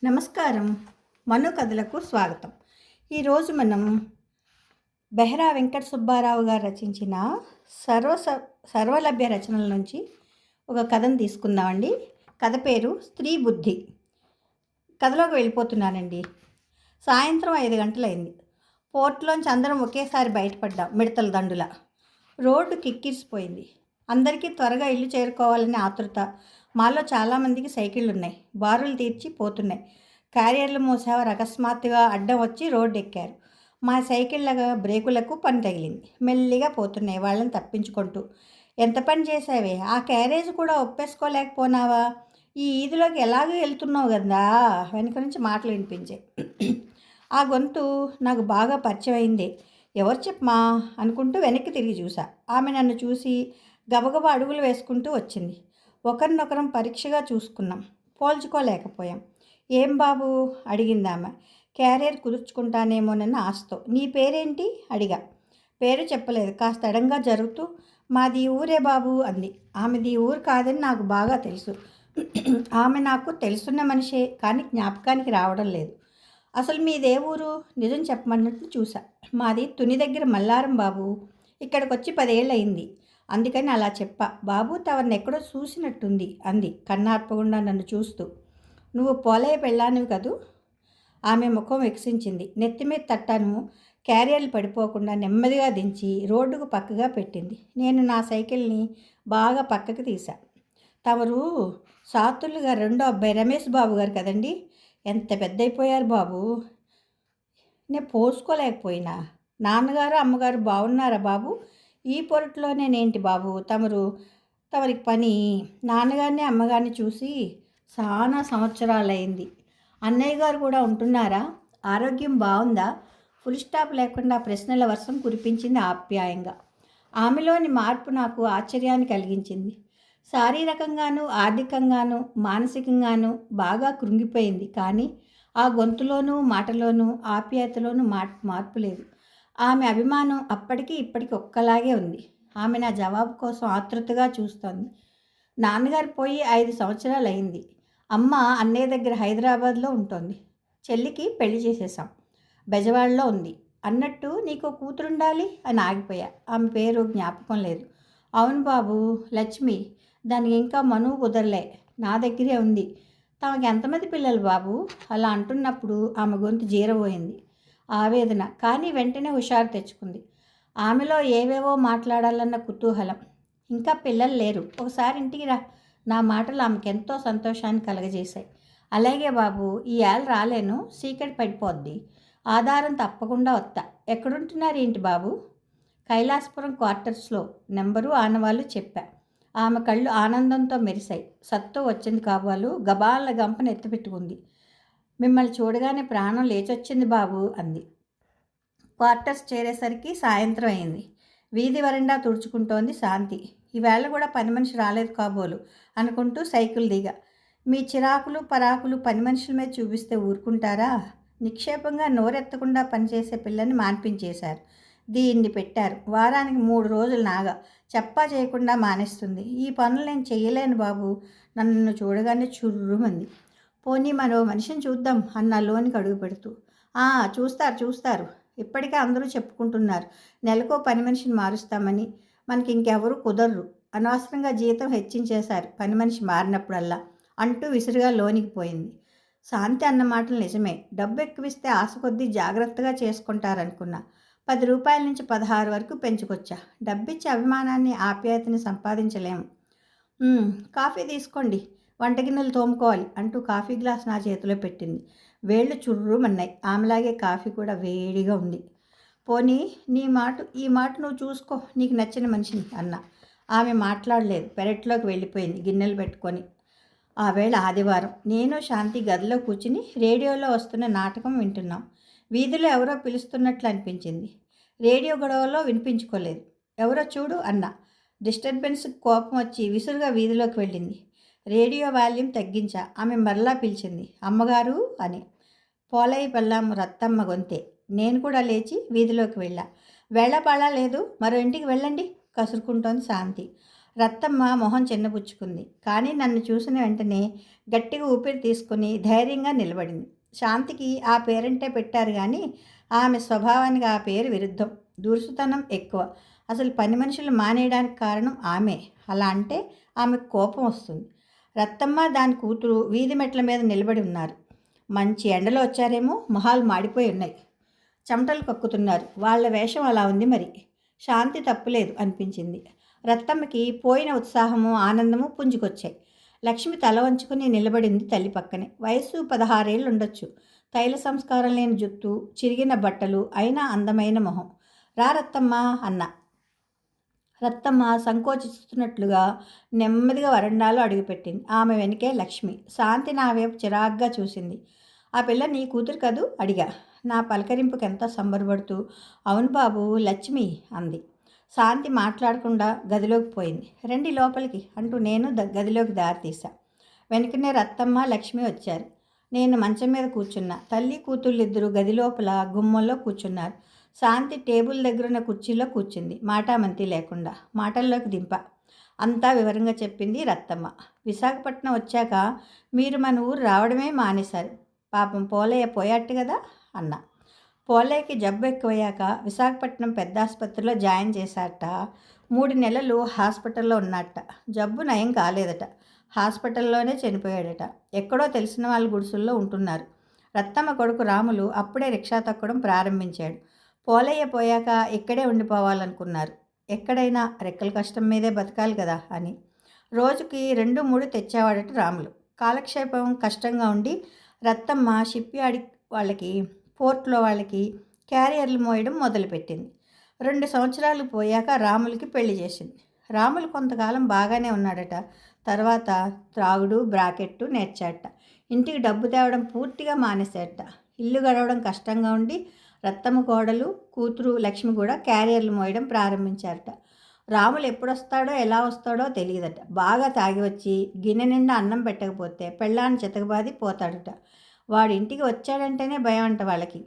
నమస్కారం. మను కథలకు స్వాగతం. ఈరోజు మనం బెహ్రా వెంకట సుబ్బారావు గారు రచించిన సర్వలభ్య రచనల నుంచి ఒక కథను తీసుకుందామండి. కథ పేరు స్త్రీ బుద్ధి. కథలోకి వెళ్ళిపోతున్నానండి. సాయంత్రం 5 గంటలైంది. పోర్టులోంచి అందరం ఒకేసారి బయటపడ్డాం. మిడతల దండుల రోడ్డు కిక్కిరిసిపోయింది. అందరికీ త్వరగా ఇల్లు చేరుకోవాలని ఆతృత. మాలో చాలామందికి సైకిళ్ళు ఉన్నాయి. బారులు తీర్చి పోతున్నాయి. క్యారియర్లు మోసేవారు అకస్మాత్తుగా అడ్డం వచ్చి రోడ్డు ఎక్కారు. మా సైకిళ్ళ బ్రేకులకు పని తగిలింది. మెల్లిగా పోతున్నాయి వాళ్ళని తప్పించుకుంటూ. ఎంత పని చేసావే, ఆ క్యారేజ్ కూడా ఒప్పేసుకోలేకపోనావా? ఈ ఈదిలోకి ఎలాగో వెళ్తున్నావు కదా. వెనుక నుంచి మాటలు వినిపించాయి. ఆ గొంతు నాకు బాగా పరిచయం అయింది. ఎవరు చెప్పమా అనుకుంటూ వెనక్కి తిరిగి చూసా. ఆమె నన్ను చూసి గబగబా అడుగులు వేసుకుంటూ వచ్చింది. ఒకరినొకరం పరీక్షగా చూసుకున్నాం. పోల్చుకోలేకపోయాం. ఏం బాబు అడిగింది ఆమె. క్యారియర్ కుదుర్చుకుంటానేమోనన్న ఆశతో. నీ పేరేంటి అడిగా. పేరు చెప్పలేదు. కాస్త ఎడంగా జరుగుతూ మాది ఊరే బాబు అంది. ఆమెది ఊరు కాదని నాకు బాగా తెలుసు. ఆమె నాకు తెలుసున్న మనిషే, కానీ జ్ఞాపకానికి రావడం లేదు. అసలు మీదే ఊరు? నిజం చెప్పమన్నట్టు చూసా. మాది తుని దగ్గర మల్లారం బాబు. ఇక్కడికి వచ్చి 10 ఏళ్ళు అయింది. అందుకని అలా చెప్పా. బాబు తవన్ని ఎక్కడో చూసినట్టుంది అంది కన్నార్పకుండా నన్ను చూస్తూ. నువ్వు పోలయ్య పెళ్ళానివి కదూ? ఆమె ముఖం వికసించింది. నెత్తిమీద తట్టాను క్యారియర్లు పడిపోకుండా నెమ్మదిగా దించి రోడ్డుకు పక్కగా పెట్టింది. నేను నా సైకిల్ని బాగా పక్కకి తీశా. తమరు సాతులుగా రెండో అబ్బాయి రమేష్ బాబు గారు కదండి? ఎంత పెద్దయిపోయారు బాబు. నేను పోసుకోలేకపోయినా. నాన్నగారు అమ్మగారు బాగున్నారా బాబు? ఈ పొరట్లోనేంటి బాబు తమరికి పని? నాన్నగారిని అమ్మగారిని చూసి చాలా సంవత్సరాలైంది. అన్నయ్య గారు కూడా ఉంటున్నారా? ఆరోగ్యం బాగుందా? ఫుల్ స్టాప్ లేకుండా ప్రశ్నల వర్షం కురిపించింది ఆప్యాయంగా. ఆమెలోని మార్పు నాకు ఆశ్చర్యాన్ని కలిగించింది. శారీరకంగానూ ఆర్థికంగానూ మానసికంగానూ బాగా కృంగిపోయింది. కానీ ఆ గొంతులోనూ మాటలోనూ ఆప్యాయతలోనూ మార్పు లేదు. ఆమె అభిమానం అప్పటికీ ఇప్పటికీ ఒక్కలాగే ఉంది. ఆమె నా జవాబు కోసం ఆతృతగా చూస్తోంది. నాన్నగారు పోయి 5 సంవత్సరాలు అయింది. అమ్మ అన్నయ్య దగ్గర హైదరాబాద్లో ఉంటుంది. చెల్లికి పెళ్లి చేసేసాం. బెజవాడలో ఉంది. అన్నట్టు నీకు కూతురుండాలి అని ఆగిపోయా. ఆమె పేరు జ్ఞాపకం లేదు. అవును బాబు, లక్ష్మి. దానికి ఇంకా మనువు కుదరలే. నా దగ్గరే ఉంది. తమకి ఎంతమంది పిల్లలు బాబు? అలా అంటున్నప్పుడు ఆమె గొంతు జీరబోయింది. ఆవేదన. కానీ వెంటనే హుషారు తెచ్చుకుంది. ఆమెలో ఏవేవో మాట్లాడాలన్న కుతూహలం. ఇంకా పిల్లలు లేరు. ఒకసారి ఇంటికి రా. నా మాటలు ఆమెకెంతో సంతోషాన్ని కలగజేశాయి. అలాగే బాబు, ఈ ఏళ్ళ రాలేను. చీకటి పడిపోద్ది. ఆధారం తప్పకుండా వస్తా. ఎక్కడుంటున్నారు ఏంటి బాబు? కైలాసపురం క్వార్టర్స్లో. నెంబరు ఆనవాళ్ళు చెప్పా. ఆమె కళ్ళు ఆనందంతో మెరిశాయి. సత్తు వచ్చింది కాబోలు గబాల గంపను ఎత్తిపెట్టుకుంది. మిమ్మల్ని చూడగానే ప్రాణం లేచొచ్చింది బాబు అంది. క్వార్టర్స్ చేరేసరికి సాయంత్రం అయింది. వీధి వరండా తుడుచుకుంటోంది శాంతి. ఈవేళ కూడా పని మనిషి రాలేదు కాబోలు అనుకుంటూ సైకిల్ దిగా. మీ చిరాకులు పరాకులు పని మనుషుల మీద చూపిస్తే ఊరుకుంటారా? నిక్షేపంగా నోరెత్తకుండా పనిచేసే పిల్లని మాన్పించేశారు. దీన్ని పెట్టారు. వారానికి 3 రోజులు నాగా చెప్పా చేయకుండా మానేస్తుంది. ఈ పనులు నేను చెయ్యలేను బాబు. నన్ను చూడగానే చుర్రుమంది. పోనీ మరో మనిషిని చూద్దాం అన్న లోనికి అడుగు పెడుతూ. చూస్తారు. ఇప్పటికే అందరూ చెప్పుకుంటున్నారు నెలకో పని మనిషిని మారుస్తామని. మనకి ఇంకెవరూ కుదర్రు. అనవసరంగా జీతం హెచ్చించేశారు పని మనిషి మారినప్పుడల్లా అంటూ విసురుగా లోనికి పోయింది. శాంతి అన్న మాటలు నిజమే. డబ్బు ఎక్కువిస్తే ఆశ కొద్దీ జాగ్రత్తగా చేసుకుంటారనుకున్నా. 10 రూపాయల నుంచి 16 వరకు పెంచుకొచ్చా. డబ్బిచ్చే అభిమానాన్ని ఆప్యాయతని సంపాదించలేము. కాఫీ తీసుకోండి. వంటగిన్నెలు తోముకోవాలి అంటూ కాఫీ గ్లాస్ నా చేతిలో పెట్టింది. వేళ్ళు చుర్రుమన్నాయి. ఆమెలాగే కాఫీ కూడా వేడిగా ఉంది. పోనీ ఈ మాట నువ్వు చూసుకో, నీకు నచ్చిన మనిషిని అన్నా. ఆమె మాట్లాడలేదు. పెరట్లోకి వెళ్ళిపోయింది గిన్నెలు పెట్టుకొని. ఆ వేళ ఆదివారం. నేను శాంతి గదిలో కూర్చుని రేడియోలో వస్తున్న నాటకం వింటున్నాం. వీధిలో ఎవరో పిలుస్తున్నట్లు అనిపించింది. రేడియో గొడవలో వినిపించుకోలేదు. ఎవరో చూడు అన్నా. డిస్టర్బెన్స్ కోపం వచ్చి విసురుగా వీధిలోకి వెళ్ళింది. రేడియో వాల్యూమ్ తగ్గించా. ఆమె మరలా పిలిచింది. అమ్మగారు అని. పోలయ్య పెళ్ళాం రత్తమ్మ గొంతే. నేను కూడా లేచి వీధిలోకి వెళ్ళా. వెళ్ళపాళా లేదు. మరో ఇంటికి వెళ్ళండి కసురుకుంటోంది శాంతి. రత్తమ్మ మొహం చిన్నబుచ్చుకుంది. కానీ నన్ను చూసిన వెంటనే గట్టిగా ఊపిరి తీసుకుని ధైర్యంగా నిలబడింది. శాంతికి ఆ పేరంటే పెట్టారు కానీ ఆమె స్వభావానికి ఆ పేరు విరుద్ధం. దురుసుతనం ఎక్కువ. అసలు పని మనుషులు మానేయడానికి కారణం ఆమె. అలా అంటే ఆమెకు కోపం వస్తుంది. రత్తమ్మ దాని కూతురు వీధి మెట్ల మీద నిలబడి ఉన్నారు. మంచి ఎండలో వచ్చారేమో, మొహాలు మాడిపోయి ఉన్నాయి. చెమటలు కక్కుతున్నారు. వాళ్ళ వేషం అలా ఉంది మరి. శాంతి తప్పులేదు అనిపించింది. రత్తమ్మకి పోయిన ఉత్సాహము ఆనందము పుంజుకొచ్చాయి. లక్ష్మి తల వంచుకుని నిలబడింది తల్లి పక్కనే. వయస్సు 16 ఏళ్ళు ఉండొచ్చు. తైల సంస్కారం లేని జుట్టు, చిరిగిన బట్టలు, అయినా అందమైన మొహం. రా రత్తమ్మ అన్న. రత్తమ్మ సంకోచిస్తున్నట్లుగా నెమ్మదిగా వరండాలో అడుగుపెట్టింది. ఆమె వెనుకే లక్ష్మి. శాంతి నా వైపు చిరాగ్గా చూసింది. ఆ పిల్ల నీ కూతురు కదూ అడిగా. నా పలకరింపుకి ఎంతో సంబరపడుతూ అవును బాబు లక్ష్మి అంది. శాంతి మాట్లాడకుండా గదిలోకి పోయింది. రండి లోపలికి అంటూ నేను గదిలోకి దారితీశా. వెనుకనే రత్తమ్మ లక్ష్మి వచ్చారు. నేను మంచం మీద కూర్చున్నా. తల్లి కూతుళ్ళిద్దరూ గది లోపల గుమ్మంలో కూర్చున్నారు. శాంతి టేబుల్ దగ్గరున్న కుర్చీలో కూర్చుంది. మాటామంతి లేకుండా. మాటల్లోకి దింప. అంతా వివరంగా చెప్పింది రత్తమ్మ. విశాఖపట్నం వచ్చాక మీరు మన ఊరు రావడమే మానేశారు. పాపం పోలయ్య పోయాట్టు కదా అన్న. పోలయ్యకి జబ్బు ఎక్కువయ్యాక విశాఖపట్నం పెద్ద ఆసుపత్రిలో జాయిన్ చేశారట. 3 నెలలు హాస్పిటల్లో ఉన్నట్ట. జబ్బు నయం కాలేదట. హాస్పిటల్లోనే చనిపోయాడట. ఎక్కడో తెలిసిన వాళ్ళ గుడిసెల్లో ఉంటున్నారు. రత్తమ్మ కొడుకు రాములు అప్పుడే రిక్షా తొక్కడం ప్రారంభించాడు. పోలయ్య పోయాక ఇక్కడే ఉండిపోవాలనుకున్నారు. ఎక్కడైనా రెక్కల కష్టం మీదే బతకాలి కదా అని. రోజుకి 2-3 తెచ్చేవాడట రాములు. కాలక్షేపం కష్టంగా ఉండి రత్తమ్మ షిప్ యార్డ్ వాళ్ళకి, పోర్ట్లో వాళ్ళకి క్యారియర్లు మోయడం మొదలుపెట్టింది. 2 సంవత్సరాలు పోయాక రాములకి పెళ్లి చేసింది. రాములు కొంతకాలం బాగానే ఉన్నాడట. తర్వాత త్రాగుడు బ్రాకెట్టు నేర్చాడట. ఇంటికి డబ్బు తేవడం పూర్తిగా మానేశాడట. ఇల్లు గడవడం కష్టంగా ఉండి రత్తమ్మ కోడలు కూతురు లక్ష్మి కూడా క్యారియర్లు మోయడం ప్రారంభించారట. రాములు ఎప్పుడొస్తాడో ఎలా వస్తాడో తెలియదట. బాగా తాగి వచ్చి గిన్నె నిండా అన్నం పెట్టకపోతే పెళ్ళాన్ని చితకబాది పోతాడట. వాడు ఇంటికి వచ్చాడంటేనే భయం అంట వాళ్ళకి.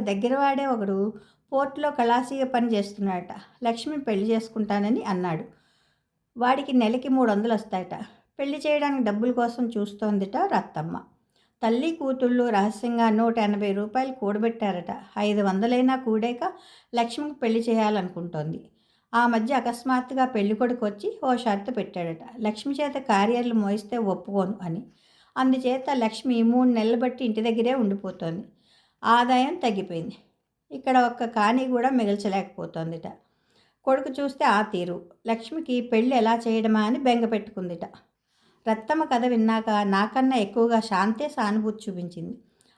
దగ్గర వాడే ఒకడు పోర్ట్లో కళాశీగా పని చేస్తున్నాడట. లక్ష్మి పెళ్లి చేసుకుంటానని అన్నాడు. వాడికి నెలకి 300 వస్తాయట. పెళ్లి చేయడానికి డబ్బుల కోసం చూస్తోందిట రత్తమ్మ. తల్లి కూతుళ్ళు రహస్యంగా 180 రూపాయలు కూడబెట్టారట. 500 కూడాక లక్ష్మికి పెళ్లి చేయాలనుకుంటోంది. ఆ మధ్య అకస్మాత్తుగా పెళ్ళికొడుకు వచ్చి ఓ షరతు పెట్టాడట. లక్ష్మి చేత క్యారియర్లు మోయిస్తే ఒప్పుకోను అని. అందుచేత లక్ష్మి 3 నెలలు బట్టి ఇంటి దగ్గరే ఉండిపోతోంది. ఆదాయం తగ్గిపోయింది. ఇక్కడ ఒక్క కాని కూడా మిగల్చలేకపోతోందిట. కొడుకు చూస్తే ఆ తీరు. లక్ష్మికి పెళ్ళి ఎలా చేయడమా అని బెంగ పెట్టుకుందిట. రత్తమ్మ కథ విన్నాక నాకన్నా ఎక్కువగా శాంతే సానుభూతి చూపించింది.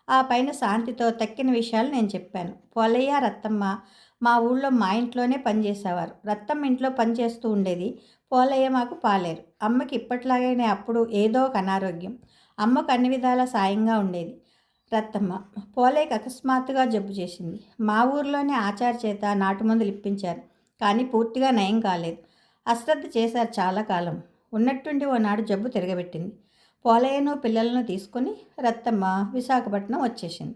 ఆ పైన శాంతితో తక్కిన విషయాలు నేను చెప్పాను. పోలయ్య రత్తమ్మ మా ఊళ్ళో మా ఇంట్లోనే పనిచేసేవారు. రత్తమ్మ ఇంట్లో పనిచేస్తూ ఉండేది. పోలయ్య మాకు పాలేరు. అమ్మకి ఇప్పట్లాగైనా అప్పుడు ఏదో ఒక అనారోగ్యం. అమ్మకు అన్ని విధాలా సాయంగా ఉండేది రత్తమ్మ. పోలయ్యకి అకస్మాత్తుగా జబ్బు చేసింది. మా ఊర్లోనే ఆచార్య చేత నాటుమందులు ఇప్పించారు. కానీ పూర్తిగా నయం కాలేదు. అశ్రద్ధ చేశారు చాలా కాలం. ఉన్నట్టుండి ఓనాడు జబ్బు తిరగబెట్టింది. పోలయ్యను పిల్లలను తీసుకుని రత్తమ్మ విశాఖపట్నం వచ్చేసింది.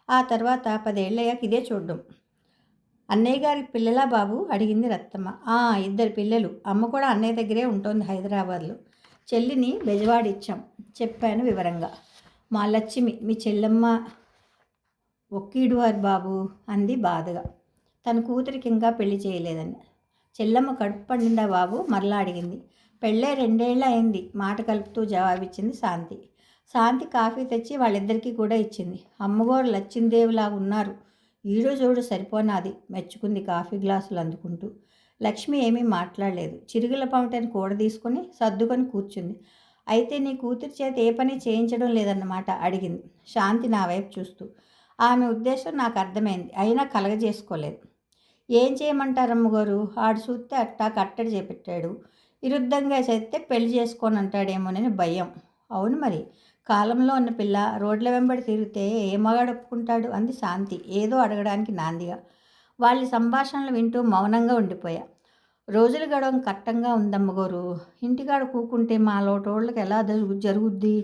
ఆ తర్వాత 10 ఏళ్ళయ్యాక ఇదే చూడ్డం. అన్నయ్య గారి పిల్లలా బాబు అడిగింది రత్తమ్మ. 2 పిల్లలు. అమ్మ కూడా అన్నయ్య దగ్గరే ఉంటుంది హైదరాబాద్లో. చెల్లిని బెజవాడిచ్చాం చెప్పాను వివరంగా. మా లక్ష్మి మీ చెల్లెమ్మ ఒక్కీడువారు బాబు అంది బాధగా. తన కూతురికి ఇంకా పెళ్లి చేయలేదని. చెల్లెమ్మ కడుపు పండిందా బాబు మరలా అడిగింది. పెళ్ళే 2 ఏళ్ళు అయింది మాట కలుపుతూ జవాబిచ్చింది శాంతి. శాంతి కాఫీ తెచ్చి వాళ్ళిద్దరికీ కూడా ఇచ్చింది. అమ్మగారు లచ్చిందేవిలాగా ఉన్నారు. ఈడు చూడు సరిపోనాది మెచ్చుకుంది కాఫీ గ్లాసులు అందుకుంటూ. లక్ష్మి ఏమీ మాట్లాడలేదు. చిరుగుల పౌటని కూడ తీసుకుని సర్దుకొని కూర్చుంది. అయితే నీ కూతురి చేత ఏ పని చేయించడం లేదన్నమాట అడిగింది శాంతి నా వైపు చూస్తూ. ఆమె ఉద్దేశం నాకు అర్థమైంది. అయినా కలగజేసుకోలేదు. ఏం చేయమంటారమ్మగారు? ఆడు చూస్తే అట్టా కట్టడి చేపెట్టాడు. విరుద్ధంగా చేస్తే పెళ్లి చేసుకొని అంటాడేమోనని భయం. అవును మరి, కాలంలో ఉన్న పిల్ల రోడ్ల వెంబడి తిరిగితే ఏ మగాడు ఒప్పుకుంటాడు అంది శాంతి ఏదో అడగడానికి నాందిగా. వాళ్ళ సంభాషణలు వింటూ మౌనంగా ఉండిపోయా. రోజులు గడవం కట్టంగా ఉందమ్మగోరు. ఇంటికాడ కూకుంటే మా లోటోళ్ళకి ఎలా జరుగుద్ది?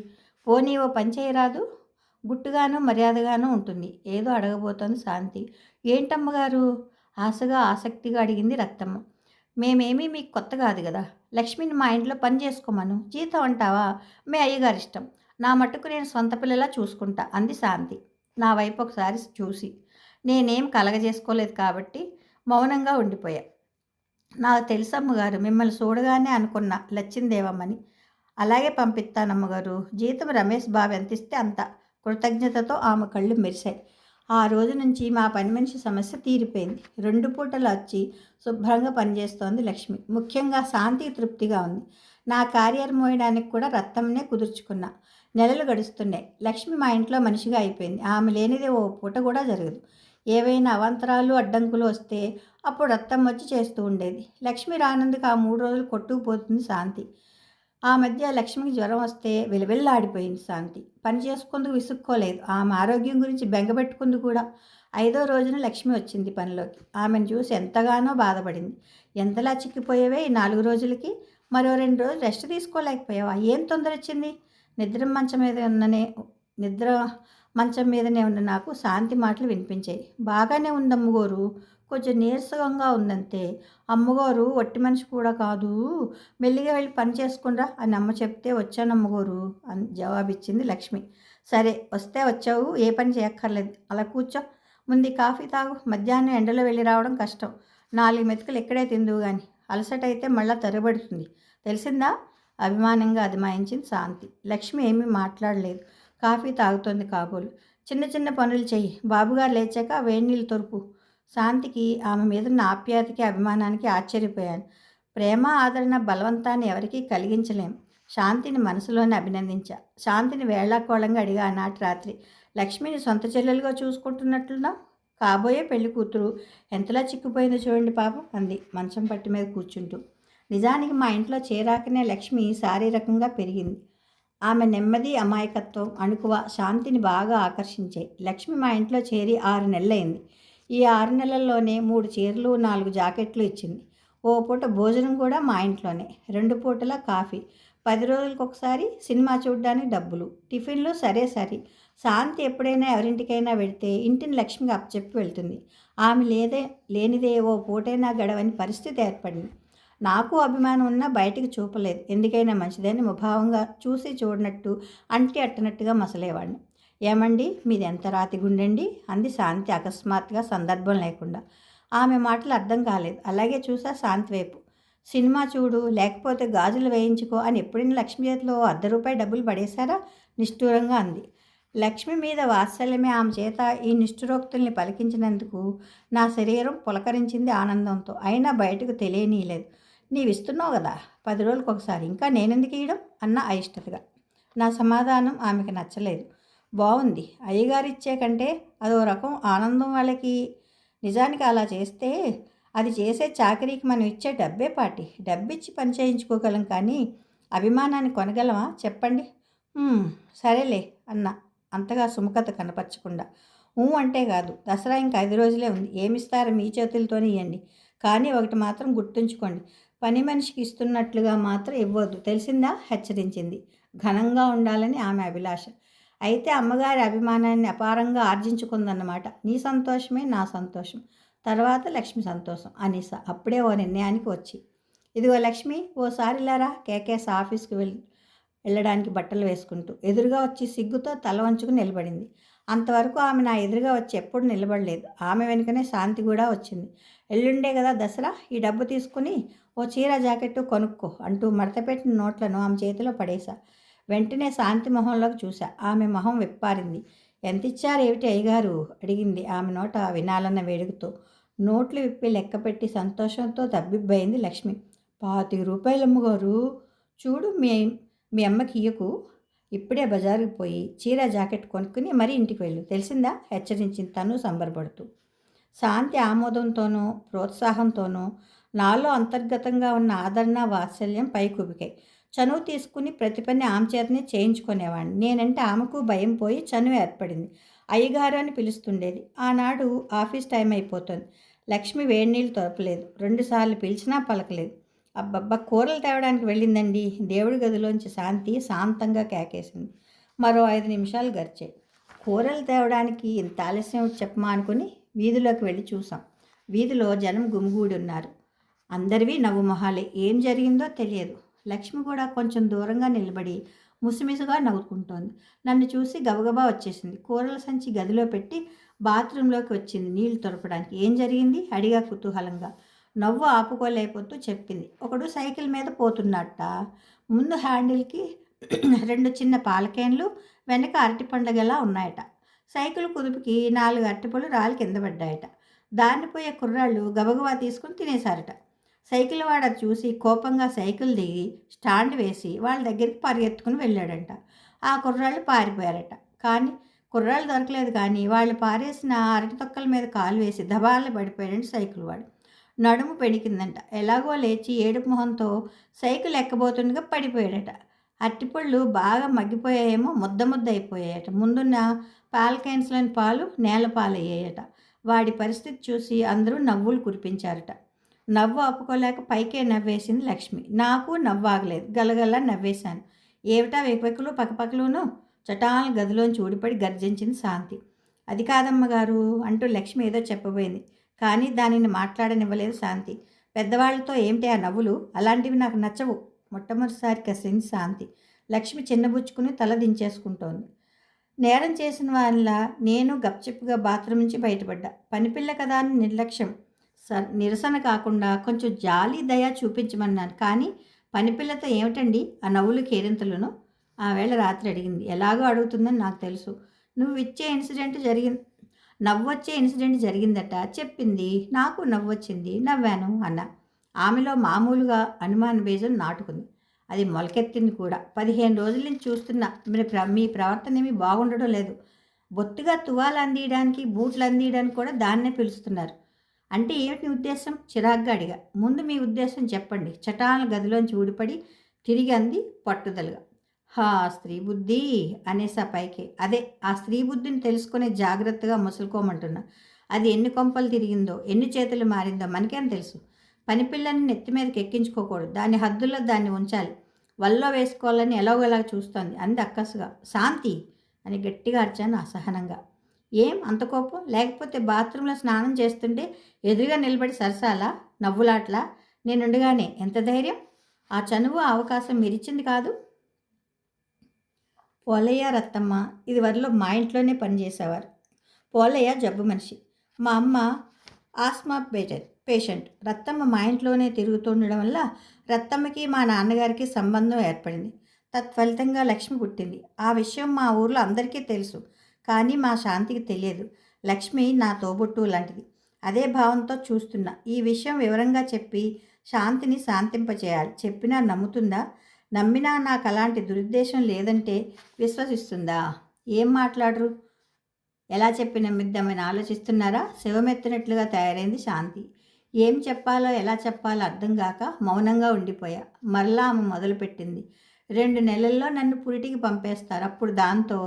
పోనీ ఓ పని చేయరాదు? గుట్టుగాను మర్యాదగాను ఉంటుంది. ఏదో అడగబోతోంది శాంతి. ఏంటమ్మగారు? ఆశగా ఆసక్తిగా అడిగింది రత్తమ్మ. మేమేమీ మీకు కొత్త కాదు కదా. లక్ష్మిని మా ఇంట్లో పని చేసుకోమను. జీతం అంటావా? మీ అయ్యగారిష్టం. నా మట్టుకు నేను సొంత పిల్లలా చూసుకుంటా అంది శాంతి నా వైపు ఒకసారి చూసి. నేనేం కలగజేసుకోలేదు కాబట్టి మౌనంగా ఉండిపోయా. నాకు తెలుసమ్మగారు, మిమ్మల్ని చూడగానే అనుకున్నా లచ్చిందేవమ్మని. అలాగే పంపిస్తానమ్మగారు. జీతం రమేష్ బాబు ఎంతిస్తే అంత. కృతజ్ఞతతో ఆమె కళ్ళు మెరిశాయి. ఆ రోజు నుంచి మా పని మనిషి సమస్య తీరిపోయింది. 2 పూటలు వచ్చి శుభ్రంగా పనిచేస్తోంది లక్ష్మి. ముఖ్యంగా శాంతి తృప్తిగా ఉంది. నా కార్యర్ మోయడానికి కూడా రత్తంనే కుదుర్చుకున్నా. నెలలు గడుస్తున్నాయి. లక్ష్మి మా ఇంట్లో మనిషిగా అయిపోయింది. ఆమె లేనిదే ఓ పూట కూడా జరగదు. ఏవైనా అవాంతరాలు అడ్డంకులు వస్తే అప్పుడు రత్తం వచ్చి చేస్తూ ఉండేది. లక్ష్మి రానందుకు ఆ 3 రోజులు కొట్టుకుపోతుంది శాంతి. ఆ మధ్య లక్ష్మికి జ్వరం వస్తే విలవిల్లాడిపోయింది శాంతి. పని చేసుకుందుకు విసుక్కోలేదు. ఆమె ఆరోగ్యం గురించి బెంగపెట్టుకుంది కూడా. 5వ రోజున లక్ష్మి వచ్చింది పనిలోకి. ఆమెను చూసి ఎంతగానో బాధపడింది. ఎంతలా చిక్కిపోయేవే ఈ 4 రోజులకి. మరో 2 రోజులు రెస్ట్ తీసుకోలేకపోయావా? ఏం తొందర వచ్చింది? నిద్ర మంచం మీదనే ఉన్న నాకు శాంతి మాటలు వినిపించాయి. బాగానే ఉంది అమ్మగోరు, కొంచెం నీరసంగా ఉందంతే. అమ్మగారు ఒట్టి మనిషి కూడా కాదు, మెల్లిగా వెళ్ళి పని చేసుకునిరా అని అమ్మ చెప్తే వచ్చాను అమ్మగారు అని జవాబిచ్చింది లక్ష్మి. సరే వస్తే వచ్చావు, ఏ పని చేయక్కర్లేదు. అలా కూర్చో, ముందు కాఫీ తాగు. మధ్యాహ్నం ఎండలో వెళ్ళి రావడం కష్టం. 4 మెతుకులు ఇక్కడే తిందువు కానీ, అలసటైతే మళ్ళా తరబడుతుంది తెలిసిందా? అభిమానంగా అదిమాయించింది శాంతి. లక్ష్మి ఏమీ మాట్లాడలేదు. కాఫీ తాగుతోంది కాబోలు. చిన్న చిన్న పనులు చెయ్యి. బాబుగారు లేచాక వేడి నీళ్ళు తొరుపు. శాంతికి ఆమె మీద ఉన్న ఆప్యాయతకి అభిమానానికి ఆశ్చర్యపోయాను. ప్రేమ ఆదరణ బలవంతాన్ని ఎవరికీ కలిగించలేం. శాంతిని మనసులోనే అభినందించా. శాంతిని వేళాకోళంగా అడిగా ఆనాటి రాత్రి. లక్ష్మిని సొంత చెల్లెలుగా చూసుకుంటున్నట్లున్నా? కాబోయే పెళ్లి కూతురు ఎంతలా చిక్కిపోయిందో చూడండి పాపం అంది మంచం పట్టి మీద కూర్చుంటూ. నిజానికి మా ఇంట్లో చేరాకనే లక్ష్మి శారీరకంగా పెరిగింది. ఆమె నెమ్మది, అమాయకత్వం, అణుకువ శాంతిని బాగా ఆకర్షించాయి. లక్ష్మి మా ఇంట్లో చేరి 6 నెలలైంది. ఈ 6 నెలల్లోనే 3 చీరలు, 4 జాకెట్లు ఇచ్చింది. ఓ పూట భోజనం కూడా మా ఇంట్లోనే. 2 పూటల కాఫీ, 10 రోజులకొకసారి సినిమా చూడడానికి డబ్బులు, టిఫిన్లు సరే. శాంతి ఎప్పుడైనా ఎవరింటికైనా వెళితే ఇంటిని లక్ష్మికి అప్పచెప్పి వెళ్తుంది. ఆమె లేనిదే ఓ పూటైనా గడవని పరిస్థితి ఏర్పడింది. నాకు అభిమానం ఉన్నా బయటికి చూపలేదు. ఎందుకైనా మంచిదని ముభావంగా చూసి చూడనట్టు, అంటి అట్టనట్టుగా మసలేవాడిని. ఏమండి, మీది ఎంత రాతి గుండండి అంది శాంతి అకస్మాత్తుగా, సందర్భం లేకుండా. ఆమె మాటలు అర్థం కాలేదు. అలాగే చూసా శాంతి వైపు. సినిమా చూడు, లేకపోతే గాజులు వేయించుకో అని ఎప్పుడైనా లక్ష్మి చేతిలో ₹1 డబ్బులు పడేశారా? నిష్ఠూరంగా అంది. లక్ష్మి మీద వాత్సల్యమే ఆమె చేత ఈ నిష్ఠురోక్తుల్ని పలికించినందుకు నా శరీరం పులకరించింది ఆనందంతో. అయినా బయటకు తెలియనీయలేదు. నీవిస్తున్నావు కదా 10 రోజులకొకసారి, ఇంకా నేనెందుకు ఇయ్యడం అన్న అయిష్టతగా. నా సమాధానం ఆమెకు నచ్చలేదు. బాగుంది, అయ్యగారిచ్చే కంటే అదో రకం ఆనందం వాళ్ళకి. నిజానికి అలా చేస్తే అది చేసే చాకరీకి మనం ఇచ్చే డబ్బే పాటి. డబ్బిచ్చి పని చేయించుకోగలం కానీ అభిమానాన్ని కొనగలమా చెప్పండి? సరేలే అన్న అంతగా సుముఖత కనపరచకుండా. అంటే కాదు, దసరా ఇంకా 5 రోజులే ఉంది. ఏమిస్తారు మీ చేతులతోనే ఇవ్వండి. కానీ ఒకటి మాత్రం గుర్తుంచుకోండి, పని మనిషికి ఇస్తున్నట్లుగా మాత్రం ఇవ్వద్దు తెలిసిందా? హెచ్చరించింది. ఘనంగా ఉండాలని ఆమె అభిలాష. అయితే అమ్మగారి అభిమానాన్ని అపారంగా ఆర్జించుకుందన్నమాట. నీ సంతోషమే నా సంతోషం, తర్వాత లక్ష్మి సంతోషం అనీస అప్పుడే ఓ నిర్ణయానికి వచ్చి. ఇదిగో లక్ష్మి, ఓసారి ఇలారా. కేకేఎస్ ఆఫీస్కి వెళ్ళడానికి బట్టలు వేసుకుంటూ ఎదురుగా వచ్చి సిగ్గుతో తల వంచుకుని నిలబడింది. అంతవరకు ఆమె నా ఎదురుగా వచ్చి ఎప్పుడు నిలబడలేదు. ఆమె వెనుకనే శాంతి కూడా వచ్చింది. ఎల్లుండే కదా దసరా, ఈ డబ్బు తీసుకుని ఓ చీర జాకెట్టు కొనుక్కో అంటూ మడతపెట్టిన నోట్లను ఆమె చేతిలో పడేశా. వెంటనే శాంతి మొహంలోకి చూశా. ఆమె మొహం విప్పారింది. ఎంత ఇచ్చారు ఏమిటి అయ్యగారు అడిగింది ఆమె నోట వినాలన్న వేడుకతో. నోట్లు విప్పి లెక్కపెట్టి సంతోషంతో తబ్బిబ్బయింది లక్ష్మి. ₹25 అమ్మగారు. చూడు, మీ అమ్మకి ఇయ్యకు. ఇప్పుడే బజారుకు పోయి చీర జాకెట్ కొనుక్కుని మరీ ఇంటికి వెళ్ళు తెలిసిందా? హెచ్చరించింది తను సంబరపడుతూ. శాంతి ఆమోదంతోనూ ప్రోత్సాహంతోనూ నాలో అంతర్గతంగా ఉన్న ఆదరణ వాత్సల్యం పైకుబికాయి. చనువు తీసుకుని ప్రతి పని ఆమె చేతనే చేయించుకునేవాడిని. నేనంటే ఆమెకు భయం పోయి చనువు ఏర్పడింది. అయ్యగారు అని పిలుస్తుండేది. ఆనాడు ఆఫీస్ టైం అయిపోతుంది. లక్ష్మి వేడి నీళ్ళు తొరపలేదు. 2 సార్లు పిలిచినా పలకలేదు. అబ్బబ్బా, కూరలు తేవడానికి వెళ్ళిందండి. దేవుడి గదిలోంచి శాంతి శాంతంగా కేకేసింది. మరో 5 నిమిషాలు గడిచాయి. కూరలు తేవడానికి ఇంత ఆలస్యం చెప్పమా అనుకుని వీధిలోకి వెళ్ళి చూసాం. వీధిలో జనం గుమిగూడి ఉన్నారు. అందరివి నవ్వు మొహాలే. ఏం జరిగిందో తెలియదు. లక్ష్మి కూడా కొంచెం దూరంగా నిలబడి ముసిముసిగా నవ్వుకుంటోంది. నన్ను చూసి గబగబా వచ్చేసింది. కూరల సంచి గదిలో పెట్టి బాత్రూంలోకి వచ్చింది నీళ్లు తొడపడానికి. ఏం జరిగింది అడిగా కుతూహలంగా. నవ్వు ఆపుకోలేకపోతూ చెప్పింది. ఒకడు సైకిల్ మీద పోతున్నట్ట. ముందు హ్యాండిల్కి 2 చిన్న పాలకేన్లు, వెనక అరటిపండ్ల ఉన్నాయట. సైకిల్ కుదుపుకి 4 అరటిపళ్ళు రాలి కింద పడ్డాయట. దారిని పోయే కుర్రాళ్ళు గబగబా తీసుకుని తినేశారట. సైకిల్ వాడు అది చూసి కోపంగా సైకిల్ దిగి స్టాండ్ వేసి వాళ్ళ దగ్గరికి పరిగెత్తుకుని వెళ్ళాడంట. ఆ కుర్రాళ్ళు పారిపోయారట. కానీ కుర్రాళ్ళు దొరకలేదు. కానీ వాళ్ళు పారేసిన అరటి తొక్కల మీద కాలు వేసి దబాలు పడిపోయాడంట సైకిల్ వాడు. నడుము పెణికిందంట. ఎలాగో లేచి ఏడుపు మొహంతో సైకిల్ ఎక్కబోతుండగా పడిపోయాడట. అరటిపళ్ళు బాగా మగ్గిపోయాయేమో, ముద్ద ముద్ద అయిపోయాయట. ముందున్న పాలకైన్స్లోని పాలు నేల పాలయ్యాయట. వాడి పరిస్థితి చూసి అందరూ నవ్వులు కురిపించారట. నవ్వు ఆపుకోలేక పైకే నవ్వేసింది లక్ష్మి. నాకు నవ్వు ఆగలేదు. గలగల్లా నవ్వేశాను. ఏమిటా వెకువెకులు పక్కపక్కలును? చటాల గదిలోంచి ఊడిపడి గర్జించింది శాంతి. అది కాదమ్మగారు అంటూ లక్ష్మి ఏదో చెప్పబోయింది. కానీ దానిని మాట్లాడనివ్వలేదు శాంతి. పెద్దవాళ్లతో ఏమిటి ఆ నవ్వులు? అలాంటివి నాకు నచ్చవు. మొట్టమొదటిసారి కసింది శాంతి. లక్ష్మి చిన్నబుచ్చుకుని తల దించేసుకుంటోంది. నేరం చేసిన వాళ్ళ నేను గప్చిప్గా బాత్రూమ్ నుంచి బయటపడ్డా. పనిపిల్ల కదా అని నిర్లక్ష్యం నిరసన కాకుండా కొంచెం జాలి దయ చూపించమన్నాను. కానీ పనిపిల్లతో ఏమిటండి ఆ నవ్వులు కేరింతలను? ఆ వేళ రాత్రి అడిగింది. ఎలాగో అడుగుతుందని నాకు తెలుసు. నవ్వొచ్చే ఇన్సిడెంట్ జరిగిందట చెప్పింది. నాకు నవ్వొచ్చింది, నవ్వాను అన్న. ఆమెలో మామూలుగా అనుమాన బీజం నాటుకుంది. అది మొలకెత్తింది కూడా. 15 రోజుల నుంచి చూస్తున్నా మీ ప్రవర్తన ఏమీ బాగుండడం లేదు. బొత్తుగా తువాలు అందియడానికి, బూట్లు అందియడానికి కూడా దాన్నే పిలుస్తున్నారు. అంటే ఏమిటి ఉద్దేశం? చిరాగ్గా అడిగా. ముందు మీ ఉద్దేశం చెప్పండి. చటాల గదిలోంచి ఊడిపడి తిరిగి అంది పట్టుదలగా. హా, స్త్రీ బుద్ధి అనేసా పైకి. అదే ఆ స్త్రీ బుద్ధిని తెలుసుకునే జాగ్రత్తగా ముసులుకోమంటున్నా. అది ఎన్ని కొంపలు తిరిగిందో, ఎన్ని చేతులు మారిందో మనకేం తెలుసు? పనిపిల్లని నెత్తి మీదకి ఎక్కించుకోకూడదు. దాని హద్దుల్లో దాన్ని ఉంచాలి. వల్లో వేసుకోవాలని ఎలాగోలా చూస్తోంది అంది అక్కసుగా. శాంతి అని గట్టిగా అరిచాను అసహనంగా. ఏం అంత కోపం? లేకపోతే బాత్రూంలో స్నానం చేస్తుంటే ఎదురుగా నిలబడి సరసాలా, నవ్వులాట్లా? నేనుండగానే ఎంత ధైర్యం? ఆ చనువు అవకాశం మీరిచ్చింది కాదు. పోలయ్య, రత్తమ్మ ఇదివరలో మా ఇంట్లోనే పనిచేసేవారు. పోలయ్య జబ్బు మనిషి. మా అమ్మ ఆస్మా పేషెంట్. రత్తమ్మ మా ఇంట్లోనే తిరుగుతుండడం వల్ల రత్తమ్మకి మా నాన్నగారికి సంబంధం ఏర్పడింది. తత్ఫలితంగా లక్ష్మి పుట్టింది. ఆ విషయం మా ఊర్లో అందరికీ తెలుసు. కానీ మా శాంతికి తెలియదు. లక్ష్మి నా తోబుట్టు లాంటిది. అదే భావంతో చూస్తున్నా. ఈ విషయం వివరంగా చెప్పి శాంతిని శాంతింపచేయాలి. చెప్పినా నమ్ముతుందా? నమ్మినా నాకు అలాంటి దురుద్దేశం లేదంటే విశ్వసిస్తుందా? ఏం మాట్లాడరు? ఎలా చెప్పి నమ్మిద్దామని ఆలోచిస్తున్నారా? శివమెత్తినట్లుగా తయారైంది శాంతి. ఏం చెప్పాలో ఎలా చెప్పాలో అర్థం కాక మౌనంగా ఉండిపోయా. మరలా ఆమె మొదలుపెట్టింది. 2 నెలల్లో నన్ను పురిటికి పంపేస్తారు. అప్పుడు దాంతో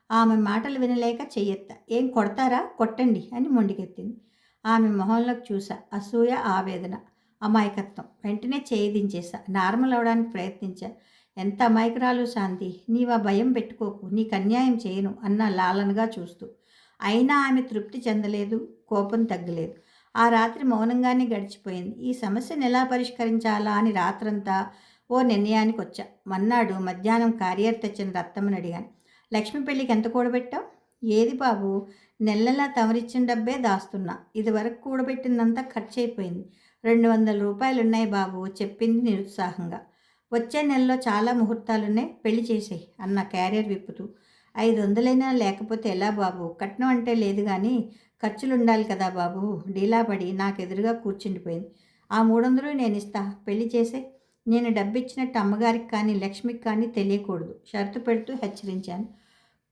ఆమె మాటలు వినలేక చెయ్యెత్తా. ఏం కొడతారా? కొట్టండి అని మొండికెత్తింది. ఆమె మొహంలోకి చూసా. అసూయ, ఆవేదన, అమాయకత్వం. వెంటనే చేయి దించేసా. నార్మల్ అవడానికి ప్రయత్నించా. ఎంత అమాయకురాలు శాంతి, నీవా భయం పెట్టుకోకు, నీకు అన్యాయం చేయను అన్న లాలనగా చూస్తూ. అయినా ఆమె తృప్తి చెందలేదు, కోపం తగ్గలేదు. ఆ రాత్రి మౌనంగానే గడిచిపోయింది. ఈ సమస్యను ఎలా పరిష్కరించాలా అని రాత్రంతా ఓ నిర్ణయానికి వచ్చా. మన్నాడు మధ్యాహ్నం క్యారియర్ తెచ్చిన రత్తమ్మని అడిగాను. లక్ష్మి పెళ్ళికి ఎంత కూడబెట్టావు? ఏది బాబు, నెలలా తమరిచ్చిన డబ్బే దాస్తున్నా. ఇదివరకు కూడబెట్టిందంతా ఖర్చు అయిపోయింది. 200 రూపాయలున్నాయి బాబు చెప్పింది నిరుత్సాహంగా. వచ్చే నెలలో చాలా ముహూర్తాలున్నాయి, పెళ్లి చేసేయి అన్న క్యారియర్ విప్పుతూ. 500 లేకపోతే ఎలా బాబు? కట్నం అంటే లేదు కానీ ఖర్చులుండాలి కదా బాబు. డీలాపడి నాకెదురుగా కూర్చుండిపోయింది. ఆ 300 నేను ఇస్తా, పెళ్లి చేసే. నేను డబ్బిచ్చినట్టు అమ్మగారికి కానీ లక్ష్మికి కానీ తెలియకూడదు షరతు పెడుతూ హెచ్చరించాను.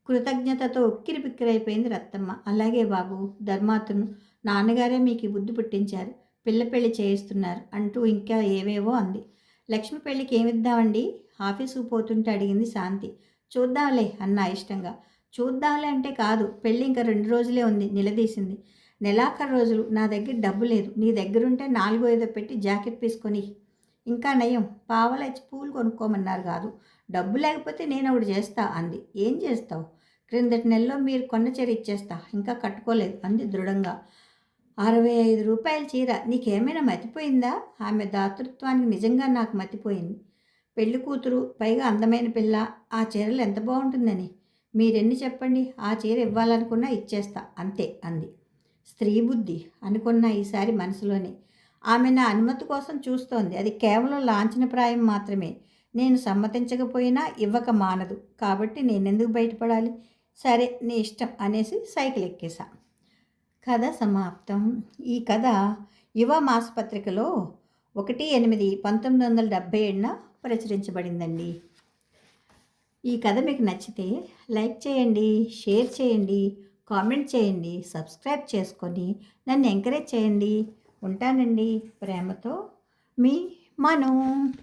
కృతజ్ఞతతో ఉక్కిరి బిక్కిరైపోయింది రత్తమ్మ. అలాగే బాబు, ధర్మాతును నాన్నగారే మీకు బుద్ధి పుట్టించారు, పిల్ల పెళ్లి చేయిస్తున్నారు అంటూ ఇంకా ఏవేవో అంది. లక్ష్మి పెళ్ళికి ఏమిద్దామండి? ఆఫీసుకు పోతుంటే అడిగింది శాంతి. చూద్దాంలే అన్నా ఇష్టంగా. చూద్దాంలే అంటే కాదు, పెళ్ళి ఇంకా 2 రోజులే ఉంది నిలదీసింది. నెలాఖరు రోజులు, నా దగ్గర డబ్బు లేదు. నీ దగ్గరుంటే 4-5 పెట్టి జాకెట్ పీసుకొని. ఇంకా నయం, పావలా ఇచ్చి పూలు కొనుక్కోమన్నారు కాదు. డబ్బు లేకపోతే నేను ఒకటి చేస్తా అంది. ఏం చేస్తావు? క్రిందటి నెలలో మీరు కొన్న చీర ఇచ్చేస్తా, ఇంకా కట్టుకోలేదు అంది దృఢంగా. రూ. 65 చీర నీకేమైనా మతిపోయిందా? ఆమె దాతృత్వానికి నిజంగా నాకు మతిపోయింది. పెళ్లి కూతురు, పైగా అందమైన పిల్ల, ఆ చీరలు ఎంత బాగుంటుందని. మీరెన్ని చెప్పండి, ఆ చీర ఇవ్వాలనుకున్నా ఇచ్చేస్తా అంతే అంది. స్త్రీ బుద్ధి అనుకున్న ఈసారి మనసులోనే. ఆమె నా అనుమతి కోసం చూస్తోంది. అది కేవలం లాంఛనప్రాయం మాత్రమే. నేను సమ్మతించకపోయినా ఇవ్వక మానదు. కాబట్టి నేనెందుకు బయటపడాలి? సరే నీ ఇష్టం అనేసి సైకిల్ ఎక్కేశా. కథ సమాప్తం. ఈ కథ యువ మాసపత్రికలో 1/8/1977న ప్రచురించబడిందండి. ఈ కథ మీకు నచ్చితే లైక్ చేయండి, షేర్ చేయండి, కామెంట్ చేయండి, సబ్స్క్రైబ్ చేసుకొని నన్ను ఎంకరేజ్ చేయండి. ఉంటానండి. ప్రేమతో మీ మను.